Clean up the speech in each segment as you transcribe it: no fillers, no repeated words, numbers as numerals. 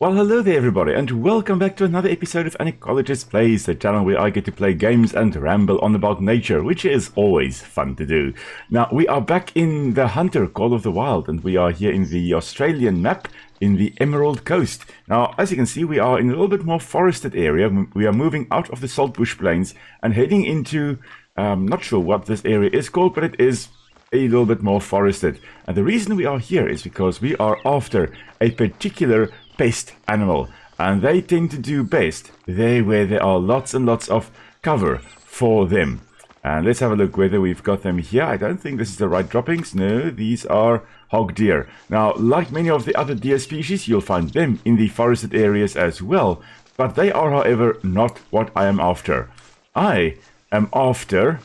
Well, hello there everybody, and welcome back to another episode of An Ecologist Plays, the channel where I get to play games and ramble on about nature, which is always fun to do. Now, we are back in the Hunter, Call of the Wild, and we are here in the Australian map in the Emerald Coast. Now, as you can see, we are in a little bit more forested area. We are moving out of the saltbush plains and heading into, not sure what this area is called, but it is a little bit more forested. And the reason we are here is because we are after a particular pest animal, and they tend to do best there where there are lots and lots of cover for them. And let's have a look whether we've got them here. I don't think this is the right droppings. No, these are hog deer. Now, like many of the other deer species, you'll find them in the forested areas as well, but they are, however, not what I am after. I am after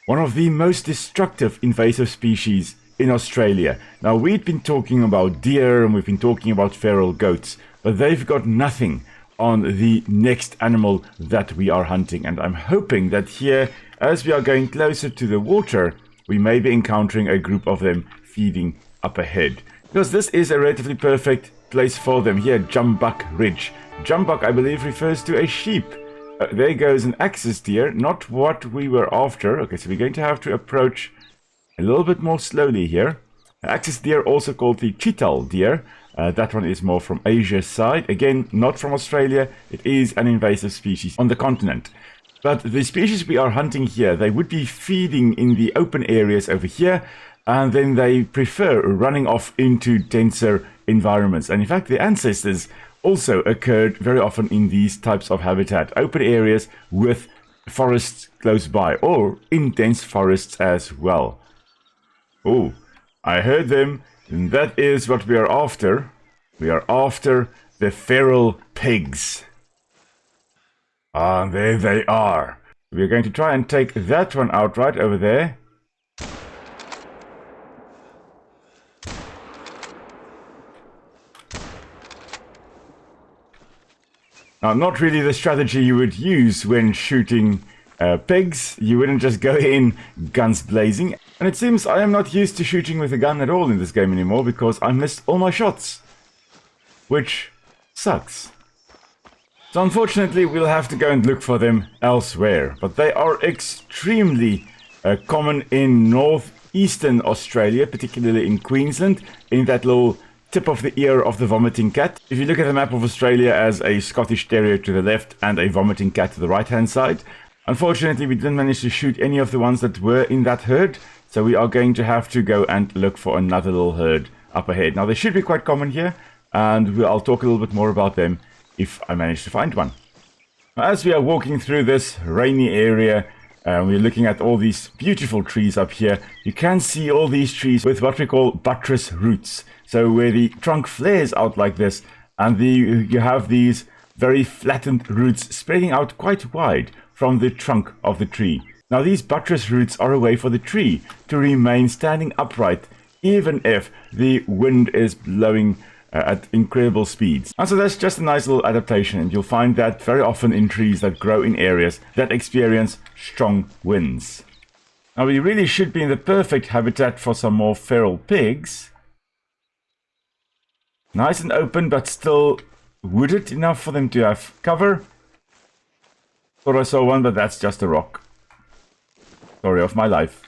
one of the most destructive invasive species in Australia. Now, we've been talking about deer and we've been talking about feral goats, but they've got nothing on the next animal that we are hunting. And I'm hoping that here, as we are going closer to the water, we may be encountering a group of them feeding up ahead. Because this is a relatively perfect place for them. Here, Jumbuck Ridge. Jumbuck, I believe, refers to a sheep. There goes an axis deer, not what we were after. Okay, so we're going to have to approach a little bit more slowly here. Axis deer, also called the Chital deer. That one is more from Asia's side. Again, not from Australia. It is an invasive species on the continent. But the species we are hunting here, they would be feeding in the open areas over here, and then they prefer running off into denser environments. And in fact, their ancestors also occurred very often in these types of habitat. Open areas with forests close by, or in dense forests as well. Oh, I heard them, and that is what we are after. We are after the feral pigs. Ah, there they are. We're going to try and take that one out right over there. Now, not really the strategy you would use when shooting pigs. You wouldn't just go in guns blazing. And it seems I am not used to shooting with a gun at all in this game anymore because I missed all my shots. Which sucks. So unfortunately we'll have to go and look for them elsewhere. But they are extremely common in northeastern Australia, particularly in Queensland, in that little tip of the ear of the vomiting cat. If you look at the map of Australia as a Scottish Terrier to the left and a vomiting cat to the right hand side, unfortunately we didn't manage to shoot any of the ones that were in that herd, so we are going to have to go and look for another little herd up ahead. Now they should be quite common here, and I'll talk a little bit more about them if I manage to find one. As we are walking through this rainy area, we're looking at all these beautiful trees up here. You can see all these trees with what we call buttress roots. So where the trunk flares out like this, and you have these very flattened roots spreading out quite wide from the trunk of the tree. Now these buttress roots are a way for the tree to remain standing upright, even if the wind is blowing at incredible speeds. And so that's just a nice little adaptation, and you'll find that very often in trees that grow in areas that experience strong winds. Now we really should be in the perfect habitat for some more feral pigs. Nice and open, but still wooded enough for them to have cover. Thought I saw one, but that's just a rock. Story of my life.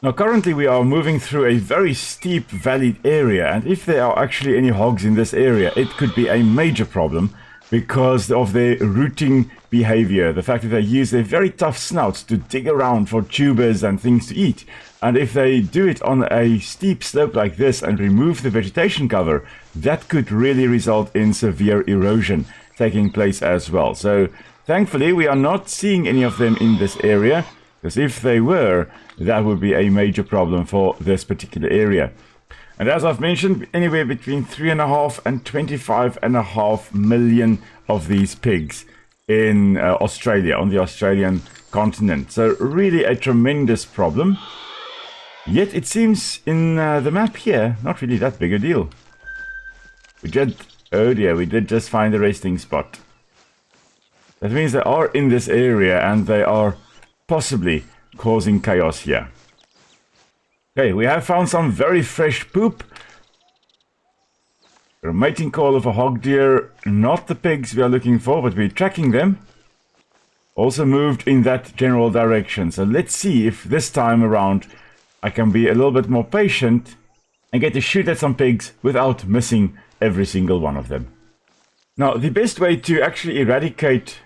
Now currently we are moving through a very steep valleyed area, and if there are actually any hogs in this area, it could be a major problem because of their rooting behavior. The fact that they use their very tough snouts to dig around for tubers and things to eat. And if they do it on a steep slope like this and remove the vegetation cover, that could really result in severe erosion taking place as well. So thankfully we are not seeing any of them in this area, because if they were, that would be a major problem for this particular area. And as I've mentioned, anywhere between 3.5 and 25.5 million of these pigs in Australia, on the Australian continent. So really a tremendous problem. Yet it seems in the map here, not really that big a deal. Oh dear, we did just find a resting spot. That means they are in this area and they are possibly causing chaos here. Okay, we have found some very fresh poop. A mating call of a hog deer, not the pigs we are looking for, but we're tracking them. Also moved in that general direction. So let's see if this time around I can be a little bit more patient and get to shoot at some pigs without missing every single one of them. Now, the best way to actually eradicate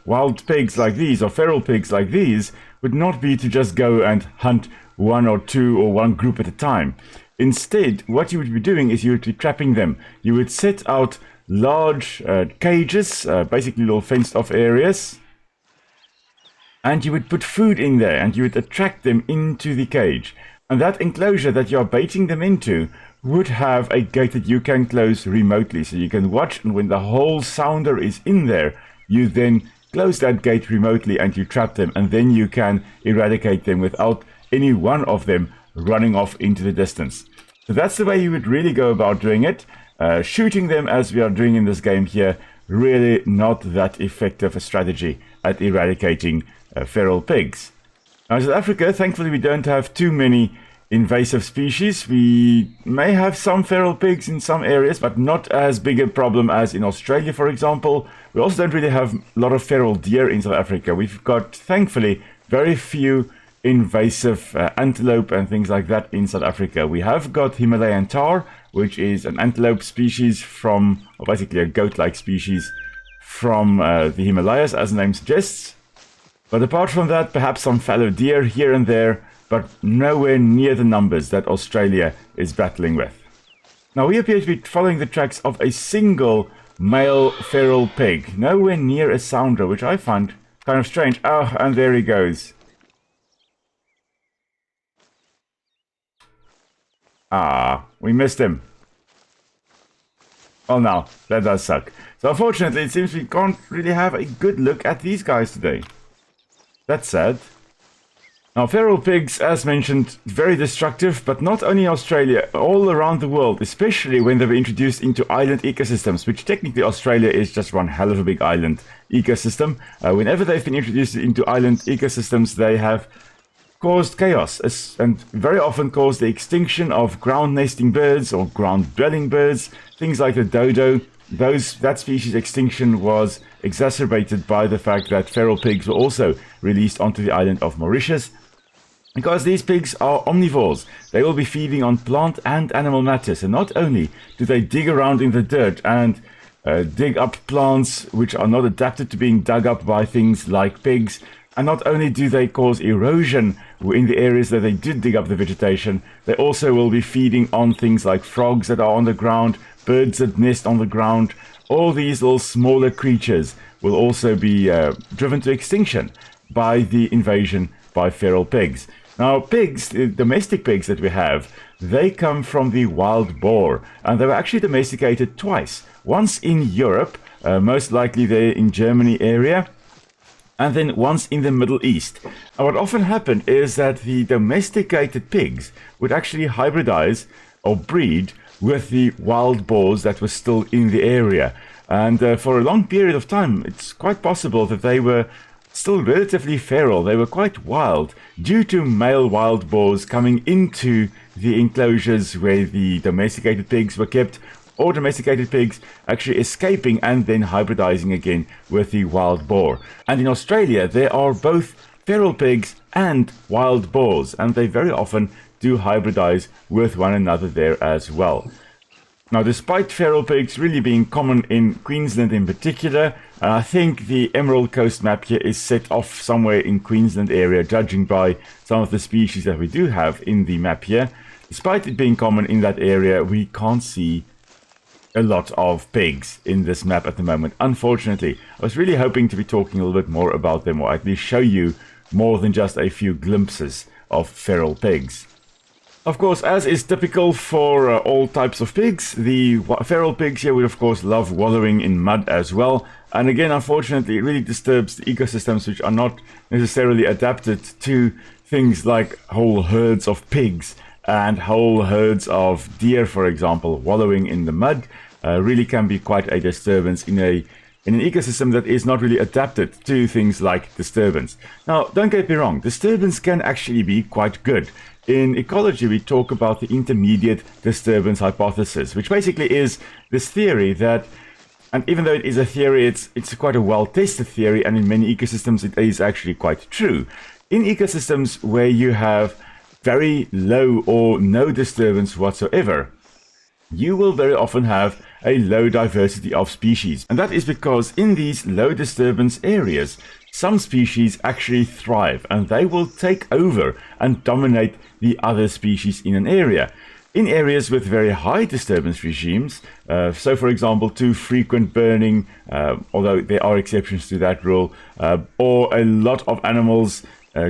wild pigs like these, or feral pigs like these, would not be to just go and hunt one or two or one group at a time. Instead, what you would be doing is you would be trapping them. You would set out large cages, basically little fenced off areas, and you would put food in there and you would attract them into the cage. And that enclosure that you are baiting them into would have a gate that you can close remotely. So you can watch, and when the whole sounder is in there, you then close that gate remotely and you trap them, and then you can eradicate them without any one of them running off into the distance. So that's the way you would really go about doing it. Shooting them as we are doing in this game here, really not that effective a strategy at eradicating feral pigs. Now, in South Africa, thankfully we don't have too many invasive species. We may have some feral pigs in some areas, but not as big a problem as in Australia, for example. We also don't really have a lot of feral deer in South Africa. We've got, thankfully, very few invasive antelope and things like that in South Africa. We have got Himalayan tahr, which is an antelope species from, or basically a goat-like species from the Himalayas, as the name suggests. But apart from that, perhaps some fallow deer here and there, but nowhere near the numbers that Australia is battling with. Now, we appear to be following the tracks of a single male feral pig, nowhere near a sounder, which I find kind of strange. Oh, and there he goes. Ah, we missed him. Oh no, that does suck. So unfortunately, it seems we can't really have a good look at these guys today. That's sad. Now, feral pigs, as mentioned, very destructive, but not only in Australia, all around the world, especially when they were introduced into island ecosystems, which technically Australia is just one hell of a big island ecosystem. Whenever they've been introduced into island ecosystems, they have caused chaos, and very often caused the extinction of ground nesting birds or ground dwelling birds, things like the dodo. That species extinction was exacerbated by the fact that feral pigs were also released onto the island of Mauritius. Because these pigs are omnivores, they will be feeding on plant and animal matter. So not only do they dig around in the dirt and dig up plants which are not adapted to being dug up by things like pigs, and not only do they cause erosion in the areas that they did dig up the vegetation, they also will be feeding on things like frogs that are on the ground, birds that nest on the ground. All these little smaller creatures will also be driven to extinction by the invasion by feral pigs. Now, pigs, the domestic pigs that we have, they come from the wild boar, and they were actually domesticated twice. Once in Europe, most likely there in Germany area, and then once in the Middle East. And what often happened is that the domesticated pigs would actually hybridize or breed with the wild boars that were still in the area. And for a long period of time, it's quite possible that they were still relatively feral. They were quite wild due to male wild boars coming into the enclosures where the domesticated pigs were kept, or domesticated pigs actually escaping and then hybridizing again with the wild boar. And in Australia, there are both feral pigs and wild boars, and they very often do hybridize with one another there as well. Now, despite feral pigs really being common in Queensland in particular, I think the Emerald Coast map here is set off somewhere in Queensland area, judging by some of the species that we do have in the map here. Despite it being common in that area, we can't see a lot of pigs in this map at the moment, unfortunately. I was really hoping to be talking a little bit more about them, or at least show you more than just a few glimpses of feral pigs. Of course, as is typical for all types of pigs, the feral pigs here would of course love wallowing in mud as well. And again, unfortunately, it really disturbs the ecosystems which are not necessarily adapted to things like whole herds of pigs and whole herds of deer, for example. Wallowing in the mud really can be quite a disturbance in an ecosystem that is not really adapted to things like disturbance. Now, don't get me wrong, disturbance can actually be quite good. in ecology, we talk about the Intermediate Disturbance Hypothesis, which basically is this theory that, and even though it is a theory, it's quite a well-tested theory, and in many ecosystems it is actually quite true. In ecosystems where you have very low or no disturbance whatsoever, you will very often have a low diversity of species. And that is because in these low disturbance areas, some species actually thrive and they will take over and dominate the other species in an area. In areas with very high disturbance regimes, so for example, too frequent burning, although there are exceptions to that rule, or a lot of animals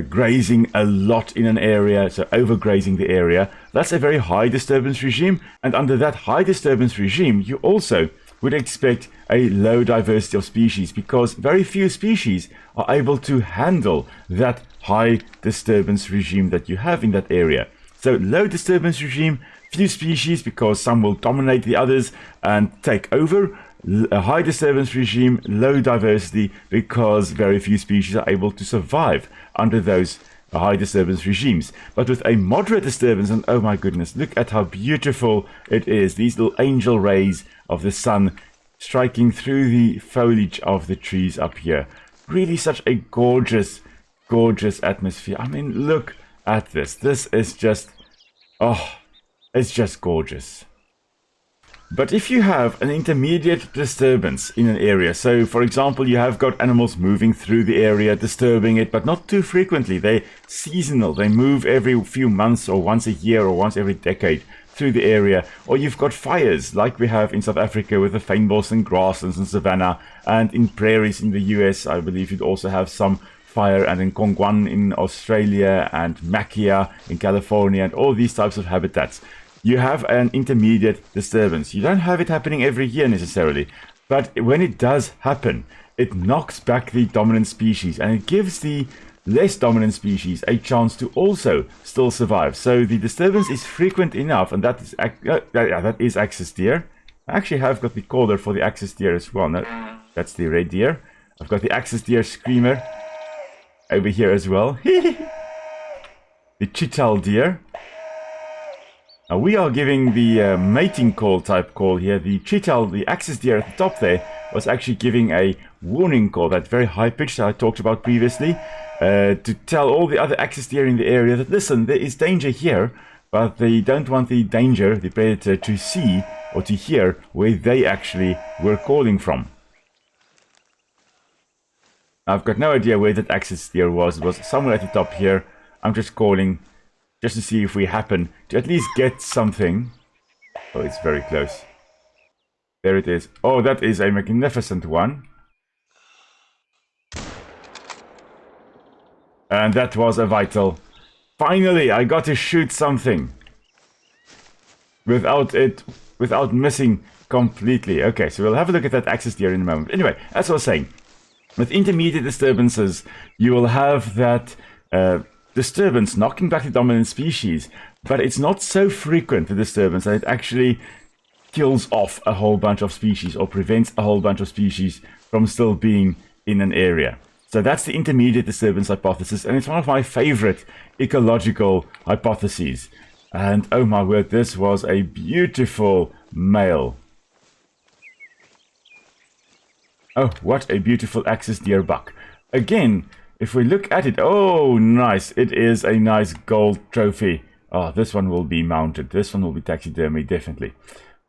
grazing a lot in an area, so overgrazing the area, that's a very high disturbance regime. And under that high disturbance regime, you also would expect a low diversity of species, because very few species are able to handle that high disturbance regime that you have in that area. So low disturbance regime, few species because some will dominate the others and take over. A high disturbance regime, low diversity because very few species are able to survive under those high disturbance regimes. But with a moderate disturbance, and oh my goodness, look at how beautiful it is. These little angel rays of the sun striking through the foliage of the trees up here. Really such a gorgeous, gorgeous atmosphere. I mean, look at this. This is just, oh, it's just gorgeous. But if you have an intermediate disturbance in an area, so for example, you have got animals moving through the area, disturbing it, but not too frequently. They're seasonal. They move every few months or once a year or once every decade through the area. Or you've got fires like we have in South Africa with the fynbos and grasslands and savanna, and in prairies in the US, I believe you'd also have some fire, and in Kongwan in Australia and Makia in California and all these types of habitats. You have an intermediate disturbance. You don't have it happening every year necessarily, but when it does happen, it knocks back the dominant species and it gives the less dominant species a chance to also still survive. So the disturbance is frequent enough, and that is axis deer. I actually have got the caller for the axis deer as well. No, that's the red deer. I've got the axis deer screamer over here as well. The Chital deer. Now we are giving the mating call type call here. The Chital, the axis deer at the top there, was actually giving a warning call, that very high pitch that I talked about previously, to tell all the other axis deer in the area that, listen, there is danger here, but they don't want the danger, the predator, to see or to hear where they actually were calling from. I've got no idea where that axis deer was. It was somewhere at the top here. I'm just calling just to see if we happen to at least get something. Oh, it's very close. There it is. Oh, that is a magnificent one. And that was a vital. Finally, I got to shoot something without missing completely. Okay, so we'll have a look at that axis deer in a moment. Anyway, as I was saying, with intermediate disturbances, you will have that disturbance knocking back the dominant species, but it's not so frequent, the disturbance, that it actually kills off a whole bunch of species or prevents a whole bunch of species from still being in an area. So that's the intermediate disturbance hypothesis, and it's one of my favorite ecological hypotheses. And oh my word, this was a beautiful male. Oh, what a beautiful axis deer buck. Again, if we look at it, oh, nice. It is a nice gold trophy. Oh, this one will be mounted. This one will be taxidermy, definitely.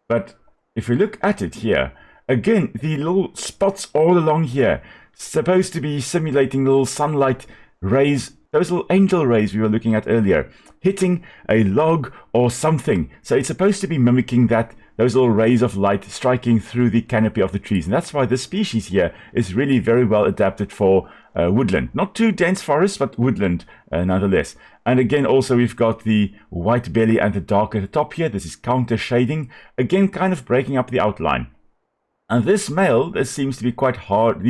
But if we look at it here, again, the little spots all along here, supposed to be simulating little sunlight rays, those little angel rays we were looking at earlier, hitting a log or something. So it's supposed to be mimicking that, those little rays of light striking through the canopy of the trees. And that's why this species here is really very well adapted for woodland. Not too dense forest, but woodland nonetheless. And again, also we've got the white belly and the dark at the top here. This is counter shading. Again, kind of breaking up the outline. And this male, this seems to be quite hard.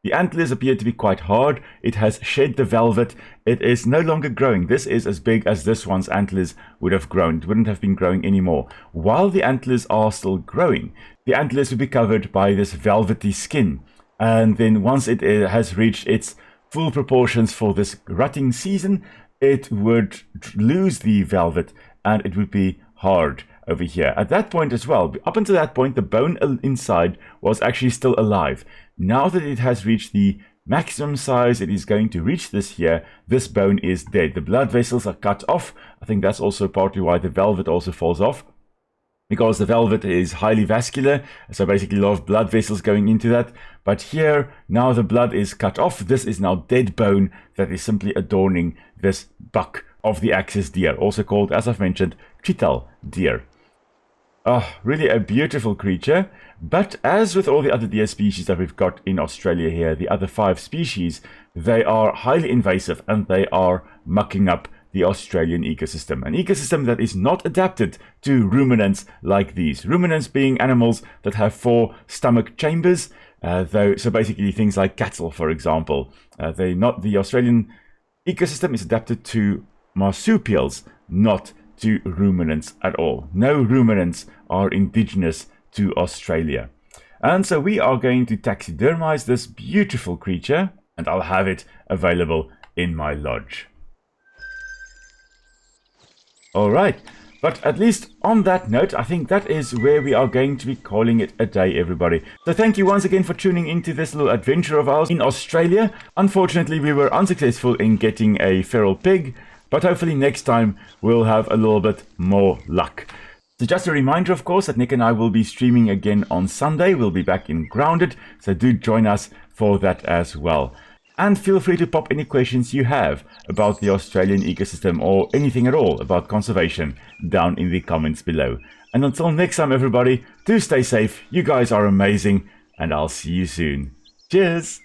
The antlers appear to be quite hard. It has shed the velvet. It is no longer growing. This is as big as this one's antlers would have grown. It wouldn't have been growing anymore. While the antlers are still growing, the antlers will be covered by this velvety skin. And then once it has reached its full proportions for this rutting season, it would lose the velvet and it would be hard over here. At that point as well, up until that point, the bone inside was actually still alive. Now that it has reached the maximum size it is going to reach this here, this bone is dead. The blood vessels are cut off. I think that's also partly why the velvet also falls off, because the velvet is highly vascular, so basically a lot of blood vessels going into that. But here, now the blood is cut off. This is now dead bone that is simply adorning this buck of the axis deer, also called, as I've mentioned, Chital deer. Really a beautiful creature. But as with all the other deer species that we've got in Australia here, the other 5 species, they are highly invasive and they are mucking up the Australian ecosystem. An ecosystem that is not adapted to ruminants like these. Ruminants being animals that have 4 stomach chambers, so basically things like cattle, for example. The Australian ecosystem is adapted to marsupials, not to ruminants at all. No ruminants are indigenous to Australia. And so we are going to taxidermize this beautiful creature, and I'll have it available in my lodge. Alright, but at least on that note, I think that is where we are going to be calling it a day, everybody. So thank you once again for tuning into this little adventure of ours in Australia. Unfortunately, we were unsuccessful in getting a feral pig, but hopefully next time we'll have a little bit more luck. So just a reminder, of course, that Nick and I will be streaming again on Sunday. We'll be back in Grounded, so do join us for that as well. And feel free to pop any questions you have about the Australian ecosystem or anything at all about conservation down in the comments below. And until next time, everybody, do stay safe. You guys are amazing, and I'll see you soon. Cheers!